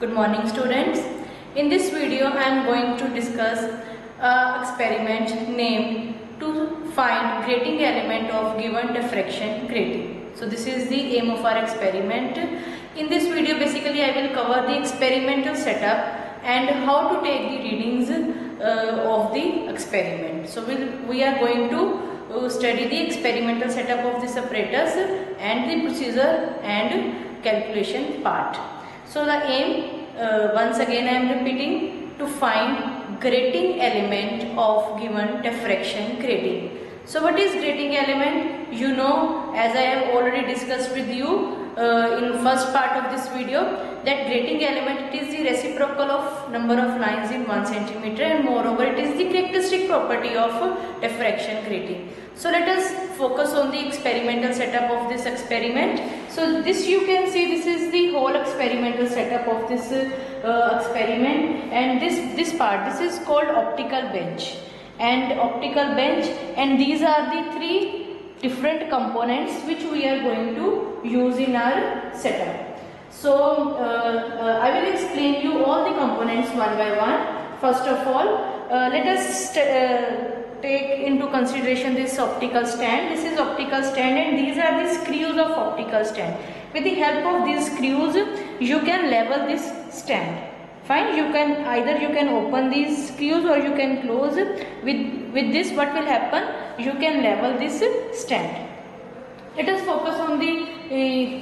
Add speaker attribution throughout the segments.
Speaker 1: Good morning students. In this video I am going to discuss an experiment named to find grating element of given diffraction grating. So this is the aim of our experiment. In this video basically I will cover the experimental setup and how to take the readings of the experiment. So we are going to study the experimental setup of this apparatus and the procedure and calculation part. So the aim, once again I am repeating, to find grating element of given diffraction grating. So what is grating element? You know, as I have already discussed with you in first part of this video, that grating element, it is the reciprocal of number of lines in 1 centimeter, and moreover it is the characteristic property of diffraction grating. So let us focus on the experimental setup of this experiment. So this you can see, this is the whole experimental setup of this experiment, and this part, this is called optical bench and these are the three different components which we are going to use in our setup. So I will explain you all the components one by one. First of all, let us take into consideration this optical stand. This is optical stand and these are the screws of optical stand. With the help of these screws you can level this stand. Fine, you can either open these screws or you can close. With this what will happen, you can level this stand. Let us focus on the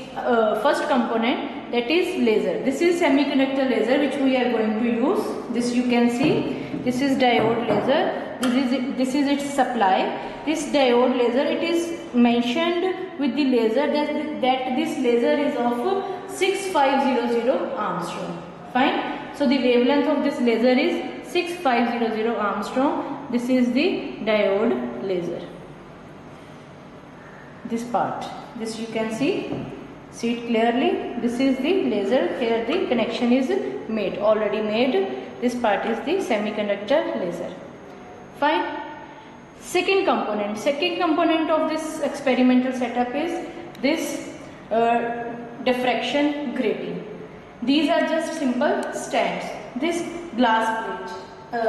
Speaker 1: first component, that is laser. This is semiconductor laser which we are going to use. This you can see, this is diode laser, this is its supply. This diode laser, it is mentioned with the laser that this laser is of 6500 Armstrong. Fine. So the wavelength of this laser is 6500 Armstrong. This is the diode laser. This part, this you can see it clearly. This is the laser. Here the connection is made, already made. This part is the semiconductor laser. Fine. Second component of this experimental setup is this diffraction grating. These are just simple stands. This glass plate,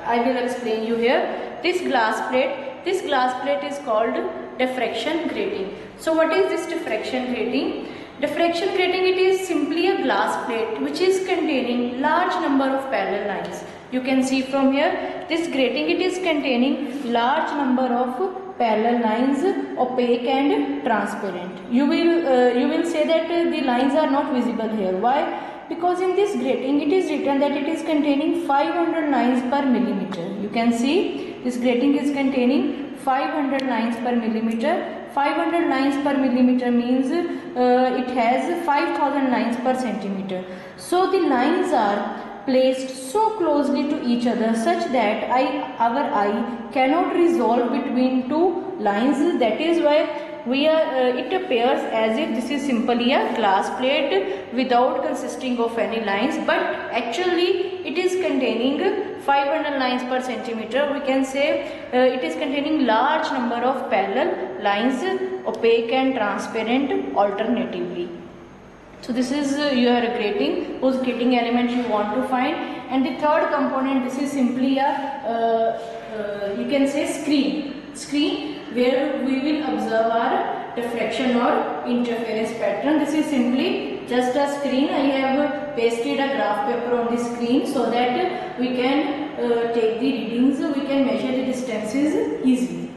Speaker 1: I will explain you here. This glass plate is called diffraction grating. So what is this diffraction grating? Diffraction grating, it is simply a glass plate which is containing large number of parallel lines. You can see from here, this grating, it is containing large number of parallel lines, opaque and transparent. You will say that the lines are not visible here. Why? Because in this grating it is written that it is containing 500 lines per millimeter. You can see this grating is containing 500 lines per millimeter. 500 lines per millimeter means it has 5000 lines per centimeter. So the lines are placed so closely to each other such that our eye cannot resolve between two lines. That is why it appears as if this is simply a glass plate without consisting of any lines, but actually it is containing 500 lines per centimeter. We can say it is containing large number of parallel lines, opaque and transparent alternatively. So this is your grating, whose grating element you want to find. And the third component, this is simply a you can say screen where we will observe our diffraction or interference pattern. This is simply just a screen. I have pasted a graph paper on the screen so that we can take the readings, we can measure the distances easily.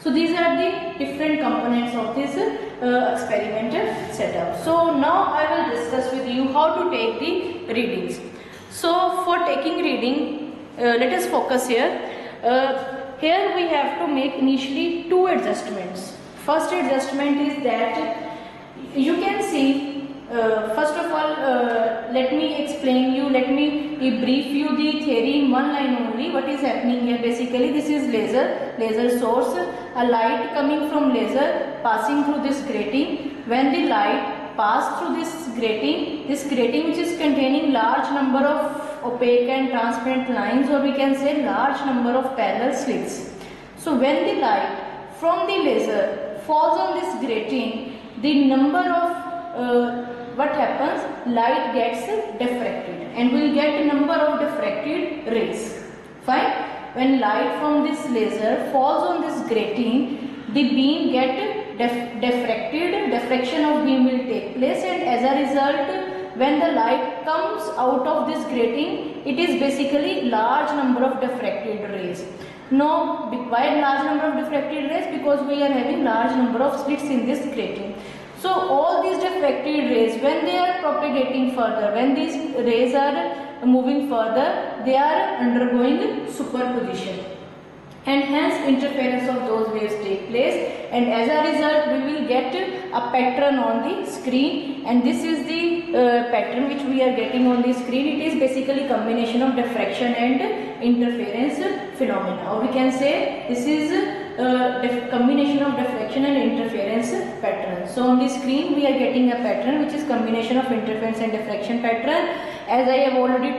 Speaker 1: So these are the different components of this experimental setup. So now I will discuss with you how to take the readings. So for taking reading, let us focus here. Here we have to make initially two adjustments. First adjustment is that you can see, first of all, let me explain you, let me brief you the theory in one line only. What is happening here? Basically this is laser source, a light coming from laser passing through this grating. When the light pass through this grating which is containing large number of opaque and transparent lines, or we can say large number of parallel slits. So when the light from the laser falls on this grating, the number of what happens? Light gets diffracted and we will get a number of diffracted rays. Fine. When light from this laser falls on this grating, the beam get diffracted, diffraction of beam will take place, and as a result, when the light comes out of this grating, it is basically large number of diffracted rays. Now, why large number of diffracted rays? Because we are having large number of slits in this grating. So all these diffracted rays, when they are propagating further, when these rays are moving further, they are undergoing superposition, and hence interference of those waves take place, and as a result we will get a pattern on the screen, and this is the pattern which we are getting on the screen. It is basically combination of diffraction and interference phenomena, or we can say this is combination of diffraction and interference pattern. So on the screen we are getting a pattern which is combination of interference and diffraction pattern. As I have already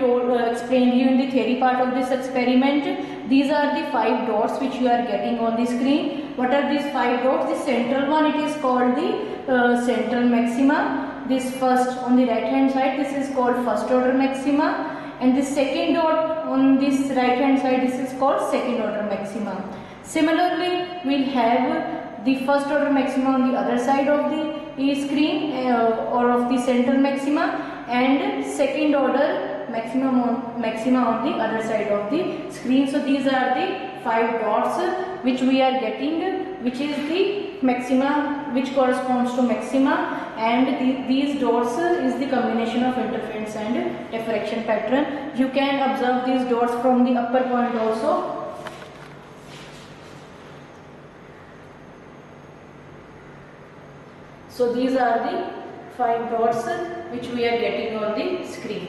Speaker 1: explained you in the theory part of this experiment, these are the 5 dots which you are getting on the screen. What are these 5 dots? The central one, it is called the central maxima. This first on the right hand side, this is called first order maxima, and the second dot on this right hand side, this is called second order maxima. Similarly, we will have the first order maxima on the other side of the screen or of the central maxima, and second order maxima on the other side of the screen. So these are the 5 dots which we are getting, which is the maxima, which corresponds to maxima, and these dots is the combination of interference and diffraction pattern. You can observe these dots from the upper point also. So these are the 5 dots which we are getting on the screen.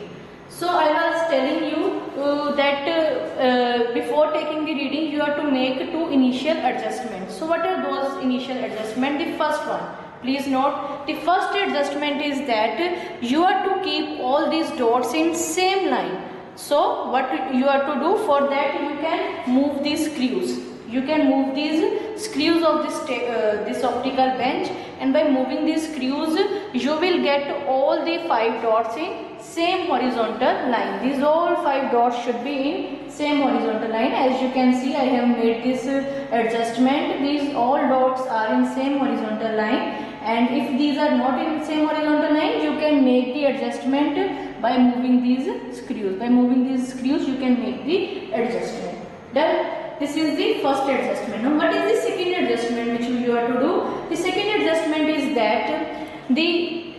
Speaker 1: So I was telling you that before taking the reading you have to make 2 initial adjustments. So what are those initial adjustments? The first one, please note, the first adjustment is that you have to keep all these dots in same line. So what you have to do for that, you can move these screws. You can move these screws of this optical bench, and by moving these screws you will get all the 5 dots in same horizontal line. These all 5 dots should be in same horizontal line. As you can see, I have made this adjustment. These all dots are in same horizontal line, and if these are not in same horizontal line, you can make the adjustment by moving these screws. By moving these screws you can make the adjustment. Done. This is the first adjustment. Now what is the second adjustment which you have to do? The second adjustment is that the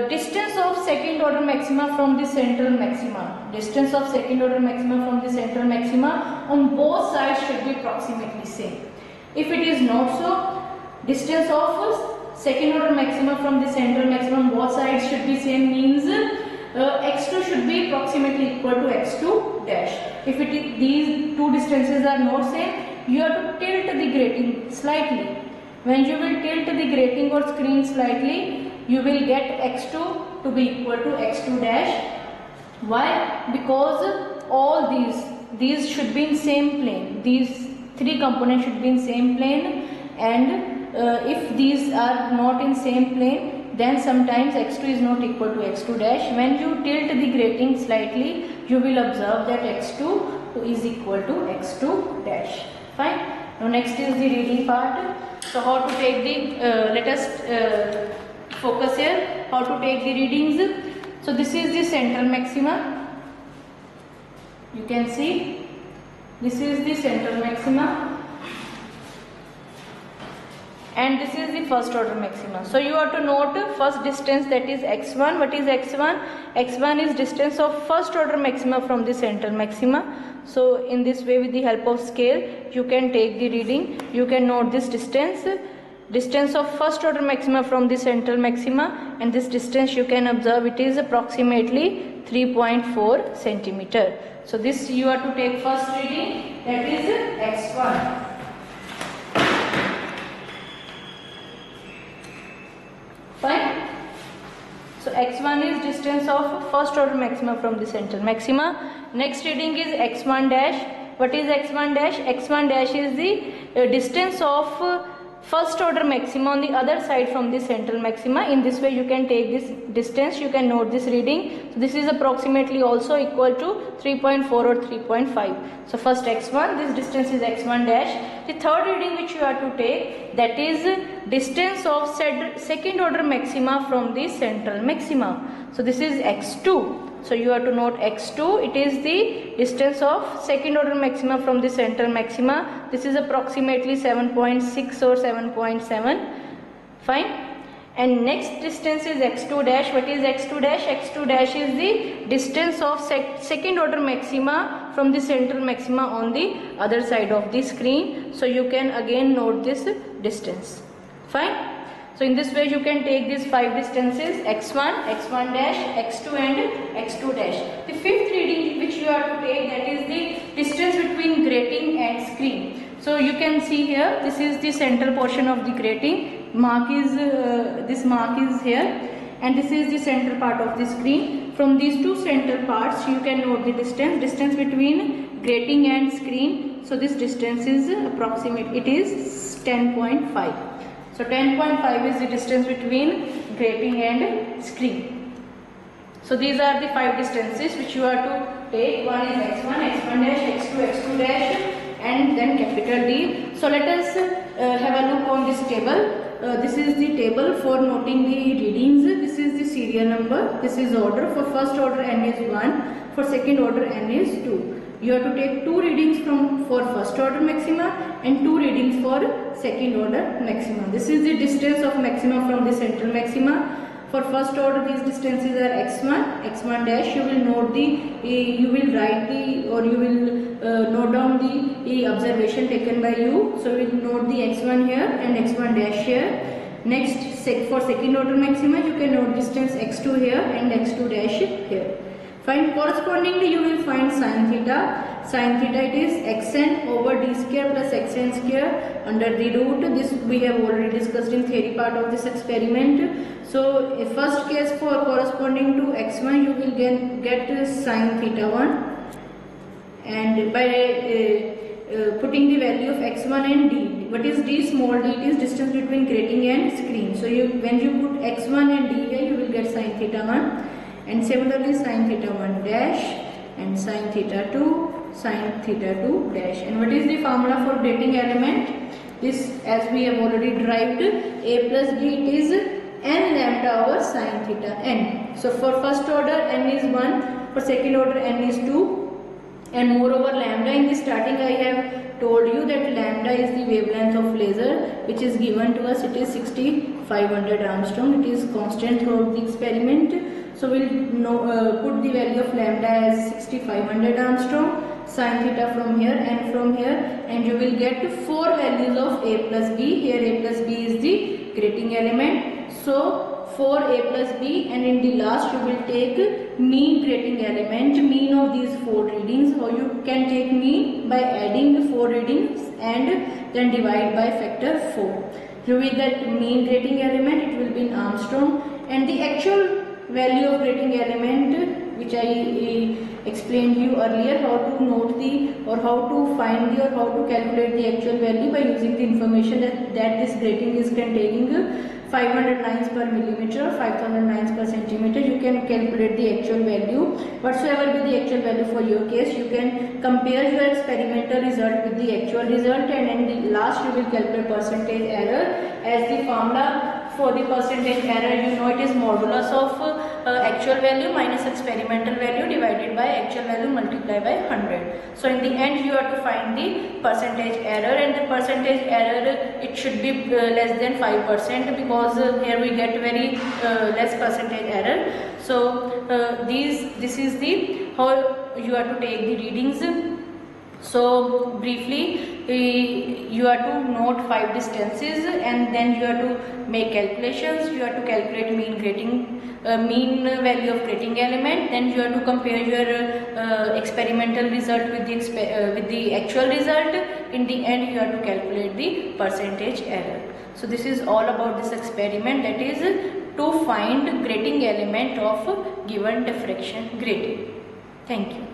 Speaker 1: distance of second order maxima from the central maxima. Distance of second order maxima from the central maxima on both sides should be approximately same. If it is not so, distance of second order maxima from the central maxima on both sides should be same, means x2 should be approximately equal to x2 dash. If these two distances are not same, you have to tilt the grating slightly. When you will tilt the grating or screen slightly, you will get x2 to be equal to x2 dash. Why? Because all these should be in same plane. These 3 components should be in same plane, and if these are not in same plane, then sometimes x2 is not equal to x2 dash. When you tilt the grating slightly, you will observe that x2 is equal to x2 dash. Fine. Now next is the reading part. So how to take the, let us focus here, how to take the readings. So this is the central maxima. You can see, this is the central maxima. And this is the first order maxima. So you have to note first distance, that is x1. What is x1? x1 is distance of first order maxima from the central maxima. So in this way, with the help of scale, you can take the reading. You can note this distance of first order maxima from the central maxima, and this distance you can observe it is approximately 3.4 centimeter. So this you have to take first reading, that is x1. Fine. So x1 is distance of first order maxima from the central maxima. Next reading is x1 dash. What is x1 dash? x1 dash is the distance of first order maxima on the other side from the central maxima. In this way you can take this distance, you can note this reading. So this is approximately also equal to 3.4 or 3.5. So first x1, this distance is x1 dash. The third reading which you have to take, that is distance of second order maxima from the central maxima. So this is x2. So you have to note x2, it is the distance of second order maxima from the central maxima. This is approximately 7.6 or 7.7. Fine. And next distance is x2 dash. What is x2 dash? x2 dash is the distance of second order maxima from the central maxima on the other side of the screen. So you can again note this distance. Fine. So in this way you can take these 5 distances, x1, x1 dash, x2 and x2 dash. The fifth reading which you have to take, that is the distance between grating and screen. So you can see here, this is the central portion of the grating. This mark is here, and this is the central part of the screen. From these two central parts you can note the distance between grating and screen. So this distance is approximate, it is 10.5. So 10.5 is the distance between grating and screen. So these are the 5 distances which you have to take. One is x1, x1 dash, x2, x2 dash, and then capital D. So let us have a look on this table. This is the table for noting the readings. This is the serial number. This is order. For first order n is 1. For second order n is 2. You have to take 2 readings for first order maxima and 2 readings for second order maxima. This is the distance of maxima from the central maxima. For first order these distances are x1, x1 dash. You will note you will write you will note down the observation taken by you. So we will note the x1 here and x1 dash here. Next, for second order maxima you can note distance x2 here and x2 dash here. Find correspondingly you will find sin theta. Sin theta, it is xn over d square plus xn square under the root. This we have already discussed in theory part of this experiment. So in first case, for corresponding to x1 you will get sin theta 1, and by putting the value of x1 and d. What is d? Small d, it is distance between grating and screen. So when you put x1 and d here you will get sin theta 1. And similarly sin theta 1 dash and sin theta 2, sin theta 2 dash. And what is the formula for grating element? This, as we have already derived, a plus b, it is n lambda over sin theta n. So for first order n is 1, for second order n is 2, and moreover lambda, in the starting I have told you that lambda is the wavelength of laser which is given to us. It is 6500 Armstrong. It is constant throughout the experiment. So we will put the value of lambda as 6500 Armstrong, sin theta from here and from here, and you will get 4 values of a plus b. Here a plus b is the grating element. So 4a plus b, and in the last you will take mean grating element, mean of these 4 readings. How you can take mean? By adding the 4 readings and then divide by factor 4. You will get mean grating element, it will be in Armstrong, and the actual value of grating element which I explained you earlier, how to note or how to find or how to calculate the actual value by using the information that this grating is containing 500 lines per millimeter or 5000 lines per centimeter. You can calculate the actual value. Whatsoever be the actual value for your case, you can compare your experimental result with the actual result, and in the last you will calculate percentage error. As the formula for the percentage error, you know, it is modulus of actual value minus experimental value divided by actual value multiplied by 100. So in the end you have to find the percentage error, and the percentage error, it should be less than 5%, because here we get very less percentage error. So this is the how you have to take the readings. So briefly, you have to note 5 distances, and then you have to make calculations. You have to calculate mean value of grating element. Then you have to compare your experimental result with the actual result. In the end, you have to calculate the percentage error. So this is all about this experiment, that is to find grating element of given diffraction grating. Thank you.